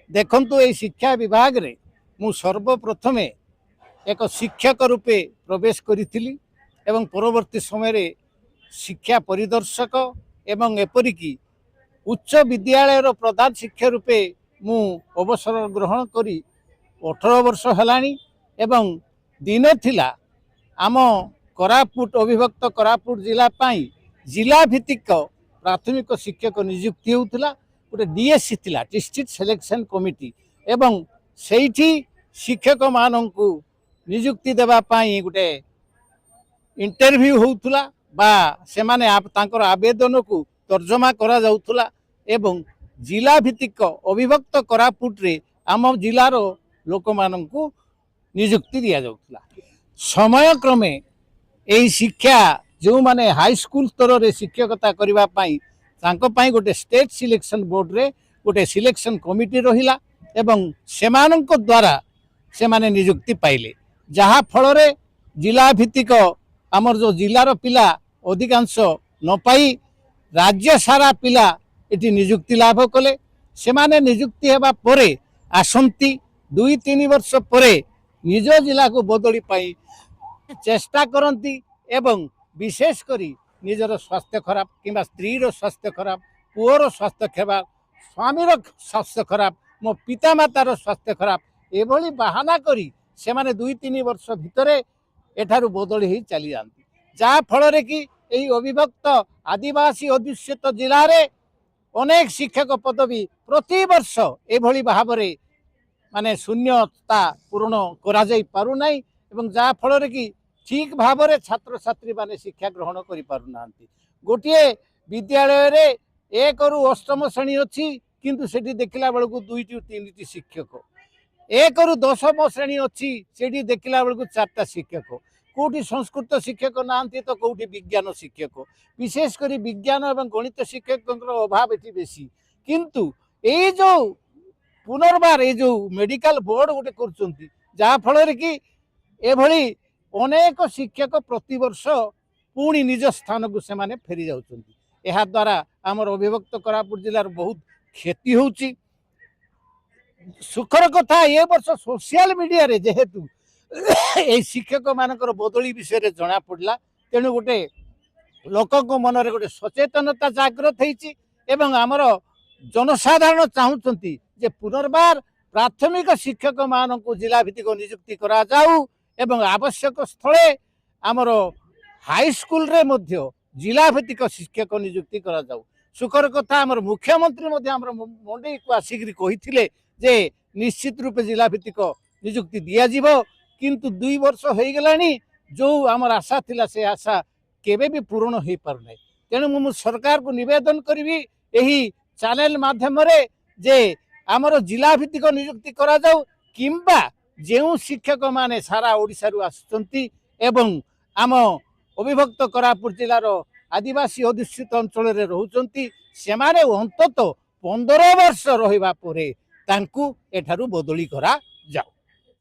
देखंतु ए शिक्षा विभाग रे मु सर्वप्रथमे एक शिक्षक रूपे प्रवेश करी एवं परवर्ती समय रे शिक्षा परिदर्शक एवं एपरिकी उच्च विद्यालय प्रधान शिक्षक रूपे मु अवसर ग्रहण करी 18 वर्ष हेलानी एवं दिन थिला आम कोरापुट अविभक्त कोरापुट जिला पाई जिला भित्तिक प्राथमिक शिक्षक नियुक्ति होउतला गोटे डीएससी थिला डिस्ट्रिक्ट सिलेक्शन कमिटी एवं सेठी शिक्षक माननकु नियुक्ति देबा पाई गोटे इंटरव्यू होउतला बा से माने तांकर आवेदन को तर्जमा करा जाउतला एवं जिला भित्तिक अविभक्त कोरापुट रे आम जिलार लोक माननकु नियुक्ति दिया जाउतला समय क्रमे एही शिक्षा जो माने हाई स्कूल स्तर रे शिक्षकता करिबा पाई तांको पाई गोटे स्टेट सिलेक्शन बोर्ड रे गोटे सिलेक्शन कमिटी रहिला एवं सेमानक द्वारा से माने नियुक्ति पाइले जहा फल रे जिला भित्तिक आमर जो जिलार पिला अधिकांश न पाई राज्य सारा पिला एटी नियुक्ति लाभ कले से माने नियुक्ति हेबा परे आसंती 2-3 वर्ष परे निज जिला को बदली पाई चेष्टा करती एवं विशेष करी निजर स्वास्थ्य खराब किंबा स्त्रीर स्वास्थ्य खराब पुअर स्वास्थ्य खराब स्वामीर स्वास्थ्य खराब मो पिता मातार स्वास्थ्य खराब एभली बाहाना करी से माने 2-3 वर्ष भितरे एठारु बदली ही चली जाती जहाँ फल कि यही अविभक्त आदिवासी अध्युषित जिले में अनेक शिक्षक पदवी प्रति वर्ष एभली भाव में माने शून्यता पूरण करा जाई पारु नाही एवं जहाँ फल कि ठीक भाव में छात्र छात्री माने शिक्षा ग्रहण करि पारु नांती गोटे विद्यालय रे 1 रु 8म श्रेणी अच्छी किंतु सेठी देखला बेलू 2-3 शिक्षक 1 रु 10म श्रेणी अच्छी सेठी देखला बेलू 4टा शिक्षक कौटी संस्कृत शिक्षक नांती तो कौटी विज्ञान शिक्षक विशेषकर विज्ञान एवं गणित शिक्षक अभाव ये बेसी किंतु ये जो पुनर्बार ये जो मेडिकल बोर्ड गोटे कर जहाँ फल कि एभली अनेक शिक्षक प्रति वर्ष पुणी निज स्थान को से माने फेरी जाउछंती द्वारा आमर अविभक्त कोरापुट जिलार बहुत क्षति होउची सुखर कथा ये वर्ष सोशल मीडिया रे जेहेतु ए शिक्षक मानकर बदली विषय जना पड़ा तेणु गोटे लोक मनरे गोटे सचेतनता जागृत होती एवं आमर जनसाधारण चाहूँगी जे पुनर्बार प्राथमिक शिक्षक मान जिला भित्तिक नियुक्ति करा जाऊ एवं आवश्यक स्थले आमर हाई स्कूल रे मध्य जिला भित्तिक शिक्षक नियुक्ति करा जाऊ सुखर कथा आमर मुख्यमंत्री आमर मंडी को आसिक कही जे निश्चित रूपे जिला भित्तिक नियुक्ति दिया जिवो किंतु 2 वर्ष हो गलानी जो आमर आशा थिला से आशा केबे भी पूर्ण हो पार नहीं तेणु मु सरकार को निवेदन करी यही चैनल माध्यम रे जे आमर जिला भित्तिक नियुक्ति करा जाऊ किंबा जेउ शिक्षक माने सारा ओडिसा रु आसुचंती एवं आम अविभक्त कोरापुट जिलार आदिवासी अध्युषित अंचल रे रहउचंती से माने अंतत 15 वर्ष रहिबा परे तांकु एठारु बदली करा जाऊ।